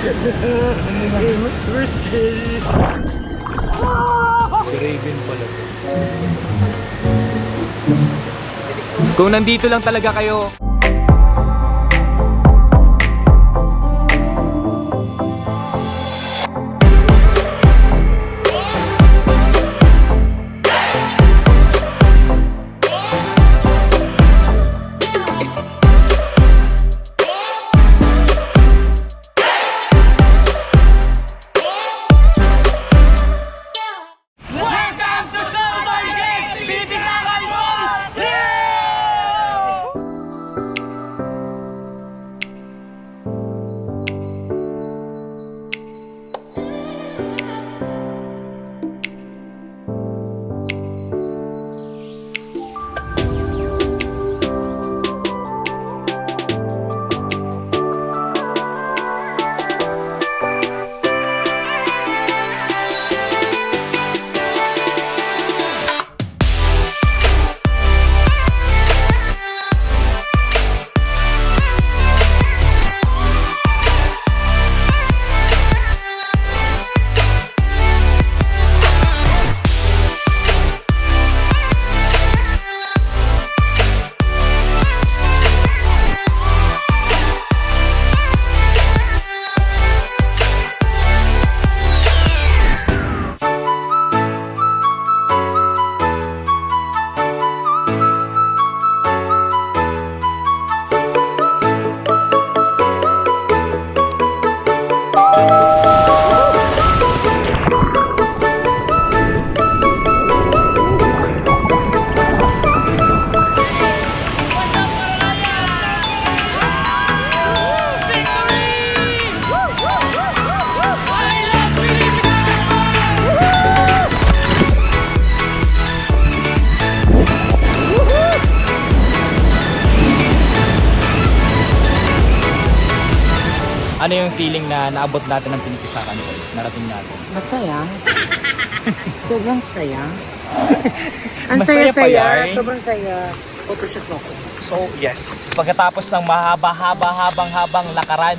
We're scary. Si Raven pala to. Kung nandito lang talaga kayo, ano yung feeling na naabot natin ng Pinipisakan guys? Narating natin. Masaya. Sobrang saya. Ang Masaya pa saya-saya. yan. Sobrang saya. Photoshoot mo ko. So, yes. Pagkatapos ng mahaba-habang lakaran,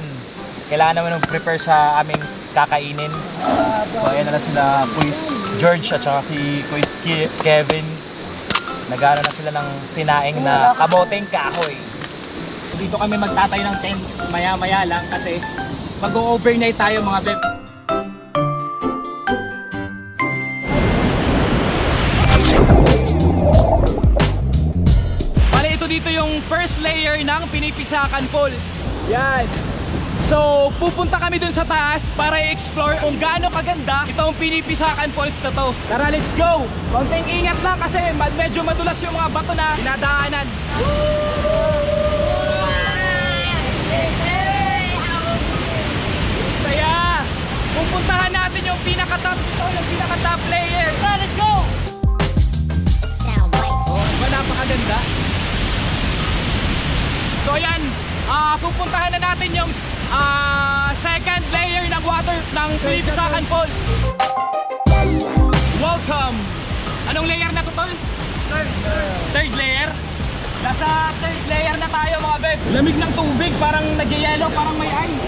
kailangan naman mag-prepare sa aming kakainin. So, ayan na sila, Kuis George at saka si Kuis Kevin. Nagano na sila ng sinaing na kamoteng kahoy. Dito kami magtatayo ng tent maya-maya lang kasi mag-overnight tayo mga beb. Bale, ito dito yung first layer ng Pinipisakan Falls. Yan. So, pupunta kami dun sa taas para i-explore kung gaano kaganda itong Pinipisakan Falls na to. Tara, let's go! Konting ingat lang kasi medyo madulas yung mga bato na dinadaanan. Saya! Pupuntahan natin yung pinaka-top ito, yung pinaka-top layer. Tara, let's go! Napakaganda. So yan, pupuntahan na natin yung second layer ng water ng Pinipisakan Falls. Welcome! Anong layer na to, tol? Third layer? Nasa third layer na tayo mga beb. Lamig ng tubig, parang nag-yellow, parang may ice.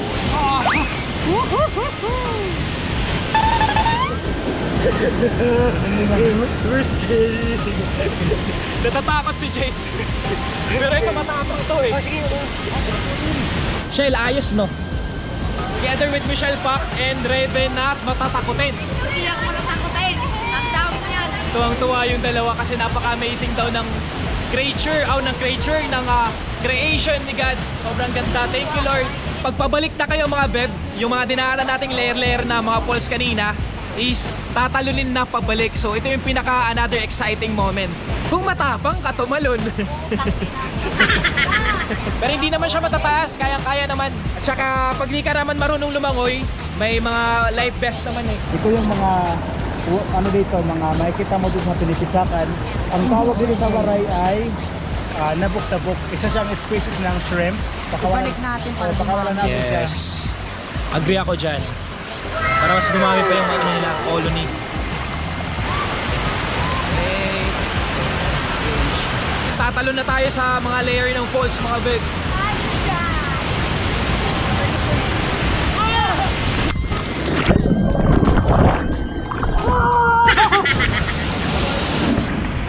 We're scary. Natatakot si Jay. Pero ito matakot to eh. Shell, ayos no? Together with Michelle Fox and Raven at matatakotin. Hindi ako matatakotin. Ang down ko yan. Tuwang-tuwa yung dalawa kasi napaka-amazing daw ng creature, ng creation ni God. Sobrang ganda. Thank you Lord. Pagpabalik na kayo mga beb, yung mga dinaanan nating layer-layer na mga falls kanina is tatalunin na pabalik. So ito yung pinaka another exciting moment. Kung matapang ka tumalon. Pero hindi naman siya matataas, kayang-kaya naman. At saka pag di ka naman marunong lumangoy, may mga life vest naman eh. Ito yung mga ano dito, mga makikita mo dito sa Pinipisakan. Ang tawag dito sa waray ay nabok-tabok. Isa siyang species ng shrimp. Ibalik natin para pakawalan natin siya. Yes. Agree ako dyan. Para mas dumami pa yung ano nila, colony. Okay. Tatalo na tayo sa mga layer ng falls mga bed.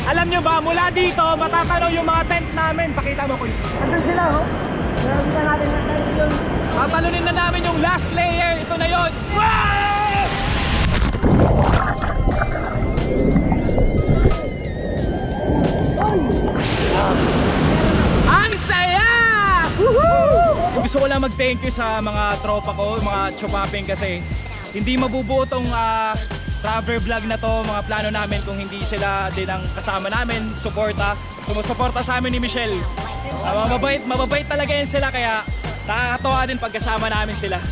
Alam nyo ba, mula dito, matatanaw yung mga tent namin. Pakita mo, Kuis. Andun sila, oh. Nakita natin na tent yun. Tatalunin na namin yung last layer. Ito na yun. Wow! Ang saya! Woohoo! Gusto ko lang mag-thank you sa mga tropa ko, mga chupaping kasi hindi mabubuo tong travel vlog na to, mga plano namin kung hindi sila din ang kasama namin, sumusuporta sa amin ni Michelle. Mababait talaga yan sila kaya nakakatawa din pagkasama namin sila.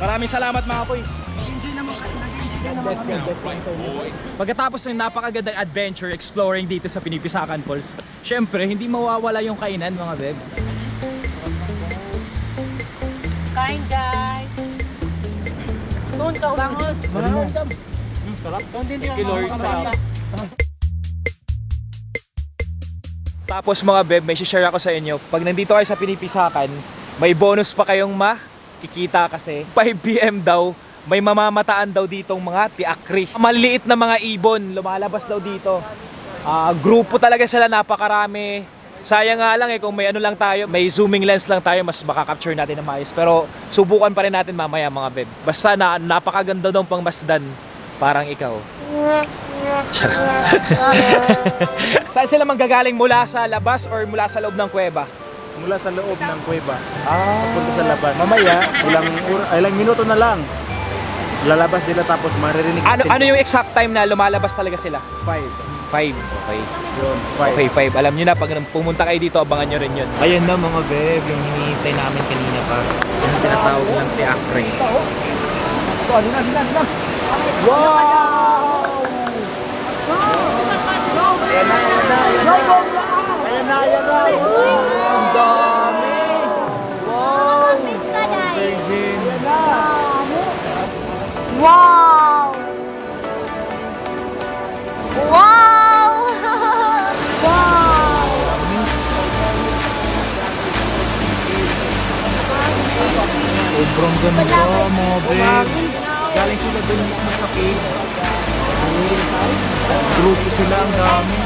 Maraming salamat mga boy. Pagkatapos ng napakagandang adventure exploring dito sa Pinipisakan Falls, syempre hindi mawawala yung kainan mga beb. Kain guys. Doon sa bangos. Sarap. Thank you Lord. Tapos mga beb, may share ako sa inyo. Pag nandito kayo sa Pinipisakan, may bonus pa kayong makikita kasi 5 PM daw may mamamataan daw ditong mga tiakri. Maliit na mga ibon lumalabas daw dito. Grupo talaga sila, napakarami. Sayang nga lang kung may ano lang tayo, may zooming lens lang tayo, mas makaka-capture natin ng maayos. Pero subukan pa rin natin mamaya mga beb. Basta napakaganda daw pang masdan, parang ikaw. Saan sila manggagaling, mula sa labas or mula sa loob ng kuweba? Mula sa loob ng kuweba. Papunta sa labas. Mamaya, ilang minuto na lang. Lalabas sila tapos maririnig Ano yung exact time na lumalabas talaga sila? 5. 5. Okay. Yun, 5. Okay, 5. Alam nyo na, pag pumunta kayo dito, abangan nyo rin yun. Ayan na mga beb, yung hinihintay namin kanina pa. Yung tinatawag ng tiakre. Wow! Ayan na. Ang dami! Virgin. Wow! Wow! Wow! Sobrang ganda mga beb. Galing sila dun mismo sa cave. Grupo sila, ang dami.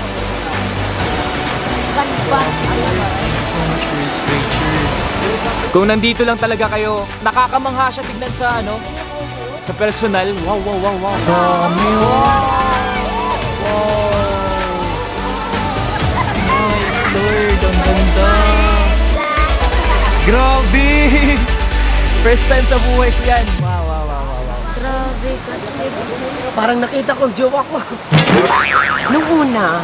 So much for this creature. Kung nandito lang talaga kayo, nakakamangha siya tignan sa sa personal. Wow, wow, wow, wow. Dami, Nice, Lord. Ang ganda. Grabe! First time sa buhay ko yan. Wow, wow, wow, wow, wow. Grabe kasi. Parang nakita kong jowa ko. Nung una,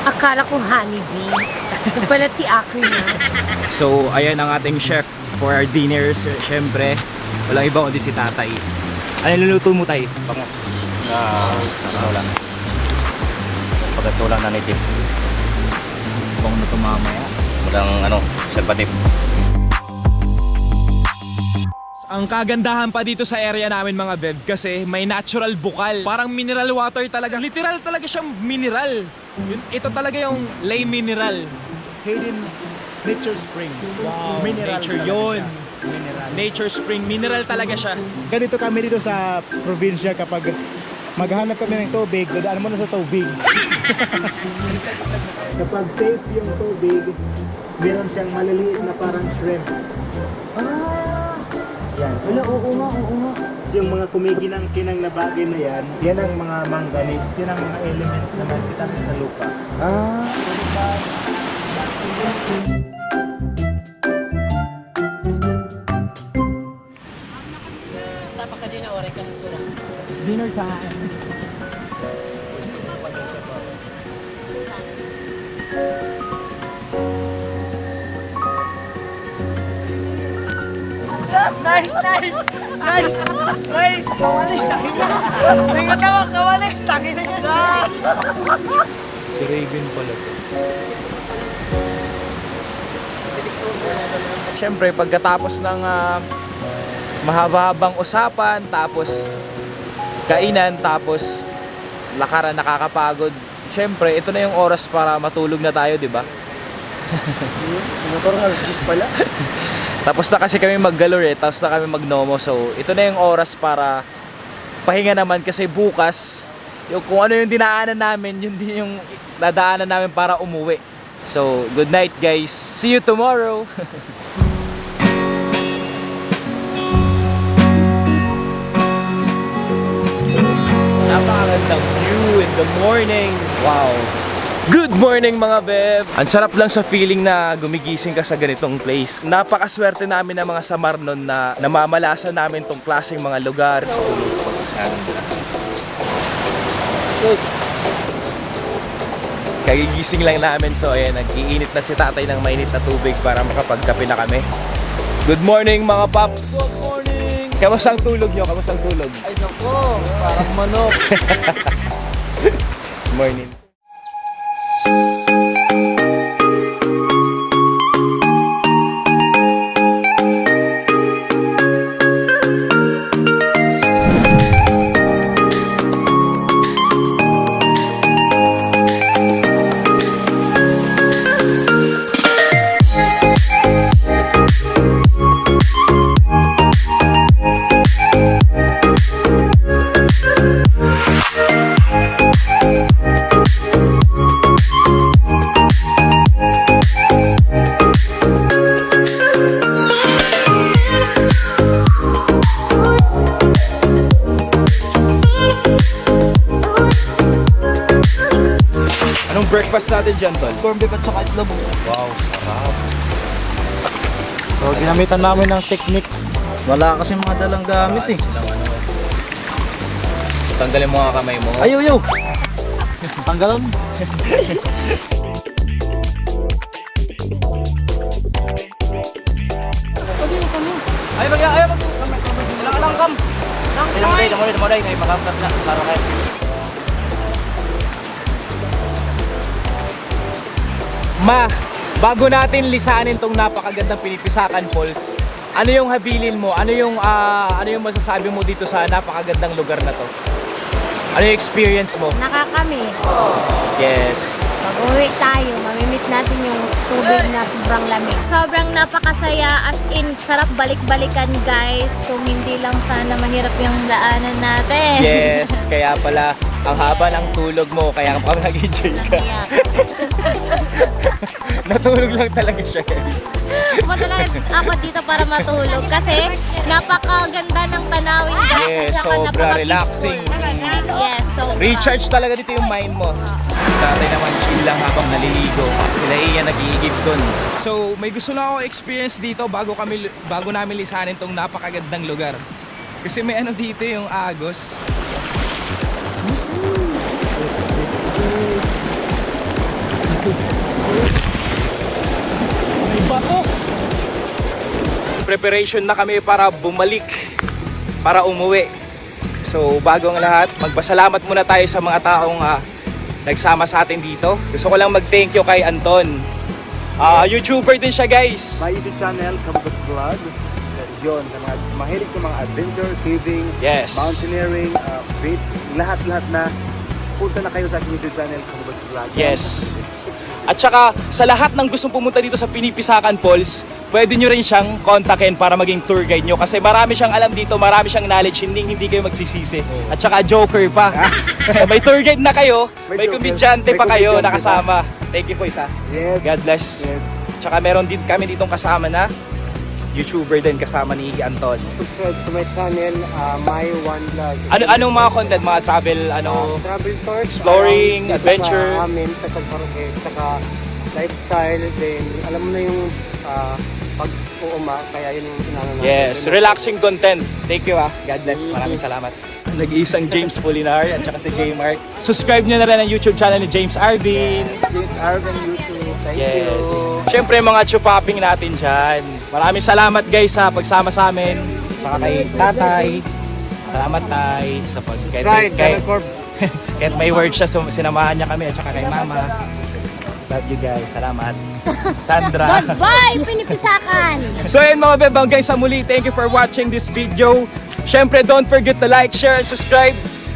akala ko honeybee. Yung pala si Akri na. So, ayan ang ating chef for our dinners. Siyempre, walang iba kundi si Tatay. Ano niluluto mo, Tay? Bangus na ano lang. Pagkatulang na native. Kung na mamaya. Walang ano, salbatip. Ang kagandahan pa dito sa area namin mga beb kasi may natural bukal. Parang mineral water talaga. Literal talaga siyang mineral. Ito talaga yung lay mineral. Hidden Nature Spring. Wow, Mineral nature talaga yun. siya. Mineral. Nature spring, mineral talaga siya. Ganito kami dito sa probinsya kapag maghanap kami ng tubig, dadaan mo na sa tubig. Kapag safe yung tubig, meron siyang maliliit na parang shrimp. Yan. Wala, oo nga. Yung mga kumikinang-kinang na bagay na yan ang mga manganese, yan ang mga element na makikita sa lupa. Dinner time. Nice! Kawali! May katawa, kawali! Tangin na yan! Si Raven pala to. Siyempre, pagkatapos ng mahaba-habang usapan, tapos kainan, tapos lakaran, nakakapagod. Siyempre, ito na yung oras para matulog na tayo, di ba? Motor nga, alas 10 pala. Tapos na kasi kami mag-galore, tapos na kami mag-nomo. So, ito na yung oras para pahinga naman kasi bukas yung kung ano yung dinaanan namin, yun din yung dadaanan namin para umuwi. So, good night guys. See you tomorrow. Napakagandang view in the morning. Wow. Good morning mga beb! Ang sarap lang sa feeling na gumigising ka sa ganitong place. Napakaswerte namin ng mga Samarnon na namamalasan namin tong klaseng mga lugar. Kagigising lang namin, so ayan, nag-iinit na si tatay ng mainit na tubig para makapagkape na kami. Good morning mga paps! Good morning! Kamusta ang tulog nyo? Kamusta ang tulog? Ay nako, parang manok. Good morning. Anong breakfast natin dyan, Tol? Corn beef at saka itlog. Wow, sarap. So, ginamitan namin ng technique. Wala kasi mga dalang gamit eh. Silang ano eh. Tanggalin mo nga kamay mo. Ayaw, ayaw. Tanggalan. Ay, ayaw mag... Ilang kam. Ilang mo day, kayo makamkat na. Laro kayo. Ma, bago natin lisanin tong napakagandang Pinipisakan Falls, ano yung habilin mo? Ano yung masasabi mo dito sa napakagandang lugar na to? Ano yung experience mo? Nakakamiss. Yes. Pag-uwi tayo, mamimiss natin yung tubig na sobrang lamig. Sobrang napakasaya, as in, sarap balik-balikan guys. Kung hindi lang sana mahirap yung daanan natin. Yes, kaya pala ang haba ng tulog mo, kaya pa nag-enjoy ka. Naiyak. Natulog lang talaga siya, guys. Madalas ako dito para matulog kasi napakaganda ng tanawin guys. Yes, At saka sobra napaka-peaceful. relaxing. Yes, so Recharge talaga dito yung mind mo. Si tatay naman chill lang habang naliligo. Sila Iya nag-iigib dun. So, may gusto na ako experience dito bago namin lisanin tong napakagandang lugar. Kasi may ano dito yung Agos. May bato. Preparation na kami para bumalik, para umuwi. So bago ang lahat, magpasalamat muna tayo sa mga taong nagsama sa atin dito. Gusto ko lang mag-thank you kay Anton. YouTuber din siya guys. My YouTube channel, Kabubas Vlog. Yun, sa mga mahilig sa mga adventure, caving, Yes. mountaineering, beach, lahat-lahat na punta na kayo sa aking YouTube channel, Kabubas Vlog. Yes. At saka sa lahat ng gustong pumunta dito sa Pinipisakan Falls, pwede nyo rin siyang kontakin para maging tour guide nyo. Kasi marami siyang alam dito, marami siyang knowledge, hindi kayo magsisisi. At saka joker pa. May tour guide na kayo, may joker. komedyante pa May kayo komedyante nakasama. Thank you po isa. Yes. God bless. Yes. Tsaka meron din kami ditong kasama na YouTuber din kasama ni Anton. Subscribe to my channel, My One Vlog. Anong mga content, mga travel, Travel tours, exploring, around dito adventure. Sa amin, sa Sagbaroque, saka lifestyle, then alam mo na yung pag-uuma, kaya yun yung pinangan natin. Yes, relaxing content. Thank you God bless. Maraming salamat. Nag-iisang James Polinar at saka si J Mark. Subscribe nyo na rin ang YouTube channel ni James Arvin. James Arvin YouTube, thank Yes. you. Siyempre mga chupapping natin dyan. Maraming salamat guys sa pagsama sa amin. Saka kay tatay. Salamat tay sa Right, kahit may word siya, sinamahan niya kami at saka kay mama. Love you guys. Salamat. Sandra. Bye, Pinipisakan! So ayun mga bebang guys, sa muli, thank you for watching this video. Siyempre, don't forget to like, share, and subscribe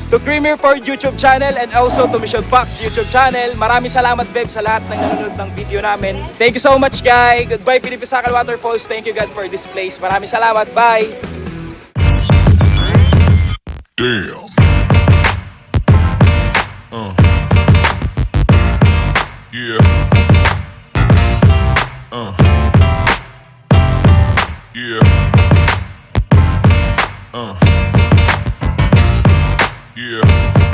to Creamy Report YouTube channel and also to Mission Fox YouTube channel. Maraming salamat beb sa lahat ng nanonood ng video namin. Thank you so much guys. Goodbye Pinipisakan Waterfalls. Thank you God for this place. Maraming salamat. Bye. Damn. Yeah. Yeah. Yeah.